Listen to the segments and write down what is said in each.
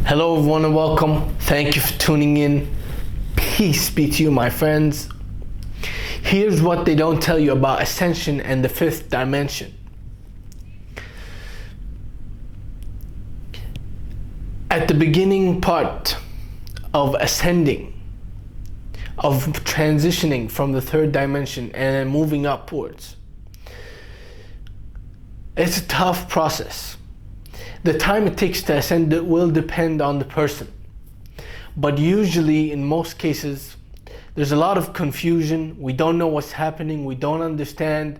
Hello everyone and welcome. Thank you for tuning in. Peace be to you, my friends. Here's what they don't tell you about Ascension and the fifth dimension. At the beginning part of ascending, of transitioning from the third dimension and moving upwards, it's a tough process. The time it takes to ascend will depend on the person. But usually, in most cases, there's a lot of confusion. We don't know what's happening. We don't understand.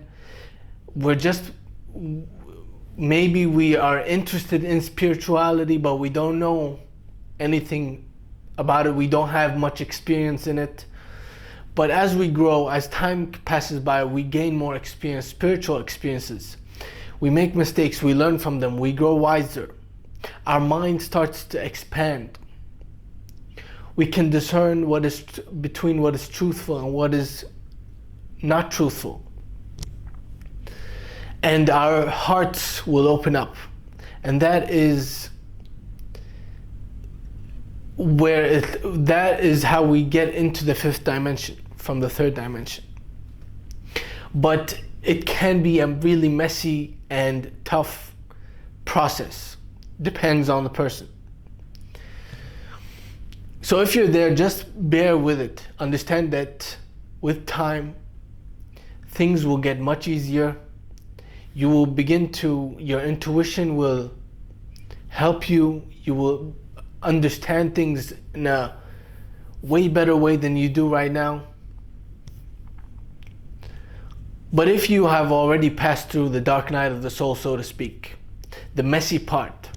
Maybe we are interested in spirituality, but we don't know anything about it. We don't have much experience in it. But as we grow, as time passes by, we gain more experience, spiritual experiences. We make mistakes, we learn from them, we grow wiser. Our mind starts to expand. We can discern between what is truthful and what is not truthful. And our hearts will open up. And that is how we get into the fifth dimension from the third dimension. But it can be a really messy and tough process. Depends on the person. So if you're there, just bear with it. Understand that with time, things will get much easier. You will your intuition will help you. You will understand things in a way better way than you do right now. But if you have already passed through the dark night of the soul, so to speak, the messy part,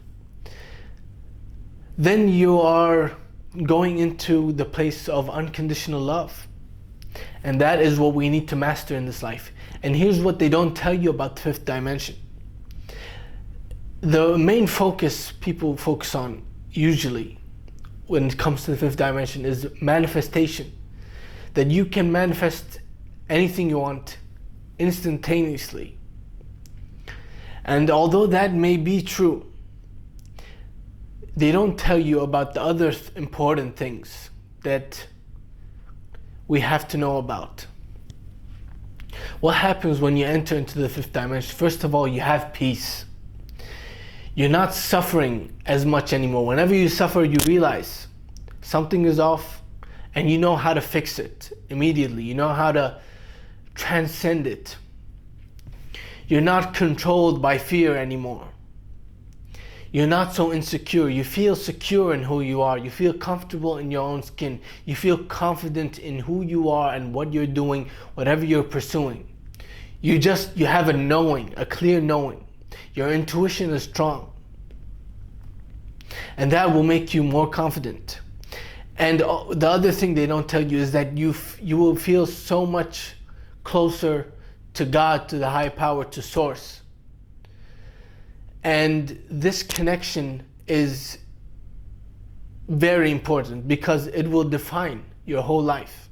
then you are going into the place of unconditional love. And that is what we need to master in this life. And here's what they don't tell you about the fifth dimension. The main focus people focus on usually when it comes to the fifth dimension is manifestation. That you can manifest anything you want instantaneously. And although that may be true, they don't tell you about the other important things that we have to know about. What happens when you enter into the fifth dimension? First of all, you have peace. You're not suffering as much anymore. Whenever you suffer, you realize something is off and you know how to fix it immediately. You know how to transcend it. You're not controlled by fear anymore. You're not so insecure. You feel secure in who you are. You feel comfortable in your own skin. You feel confident in who you are and what you're doing, whatever you're pursuing. You have a knowing, a clear knowing. Your intuition is strong. And that will make you more confident. And the other thing they don't tell you is that you will feel so much closer to God, to the high power, to source. And this connection is very important because it will define your whole life.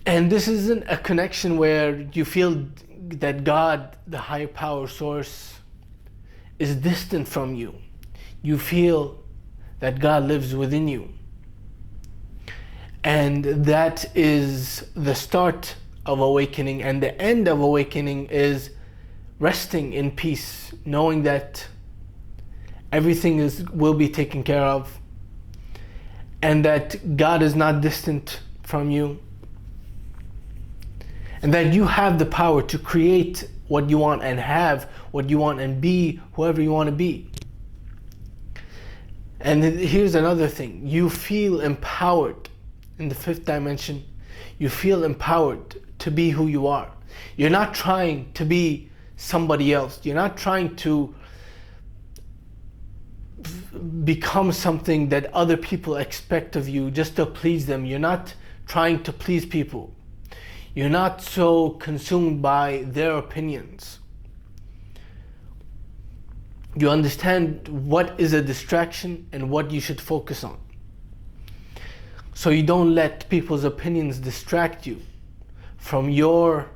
And this isn't a connection where you feel that God, the higher power source, is distant from you. You feel that God lives within you. And that is the start of awakening, and the end of awakening is resting in peace, knowing that everything will be taken care of, and that God is not distant from you, and that you have the power to create what you want and have what you want and be whoever you want to be. And here's another thing. You feel empowered in the fifth dimension. You feel empowered to be who you are. You're not trying to be somebody else. You're not trying to become something that other people expect of you just to please them. You're not trying to please people. You're not so consumed by their opinions. You understand what is a distraction and what you should focus on. So you don't let people's opinions distract you from your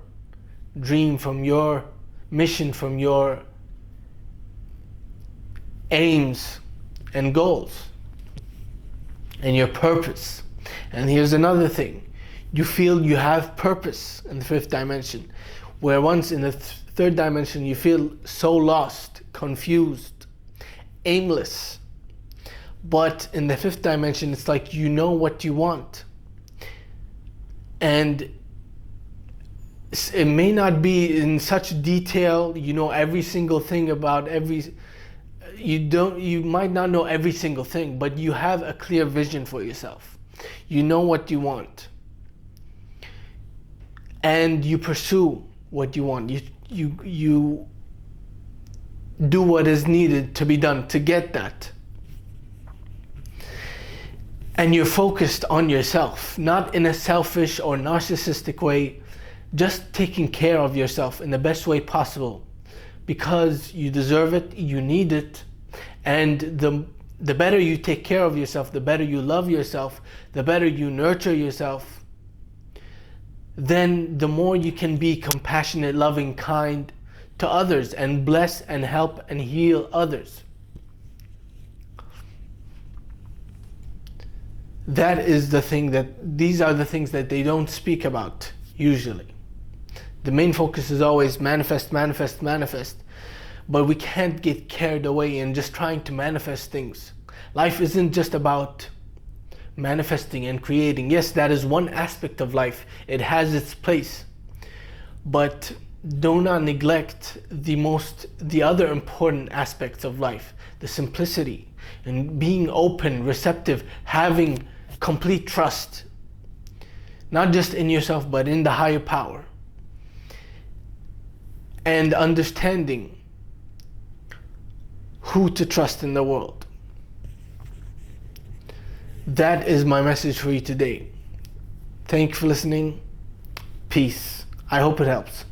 dream, from your mission, from your aims and goals and your purpose. And here's another thing. You feel you have purpose in the fifth dimension, where once in the third dimension you feel so lost, confused, aimless. But in the fifth dimension, it's like you know what you want. And it may not be in such detail, you know every single thing about you might not know every single thing, but you have a clear vision for yourself. You know what you want. And you pursue what you want. You do what is needed to be done to get that. And you're focused on yourself, not in a selfish or narcissistic way, just taking care of yourself in the best way possible, because you deserve it, you need it, and the better you take care of yourself, the better you love yourself, the better you nurture yourself, then the more you can be compassionate, loving, kind to others and bless and help and heal others. That is the thing these are the things that they don't speak about usually. The main focus is always manifest, manifest, manifest. But we can't get carried away in just trying to manifest things. Life isn't just about manifesting and creating. Yes, that is one aspect of life. It has its place. But do not neglect the other important aspects of life. The simplicity and being open, receptive, having complete trust. Not just in yourself, but in the higher power. And understanding who to trust in the world. That is my message for you today. Thank you for listening. Peace. I hope it helps.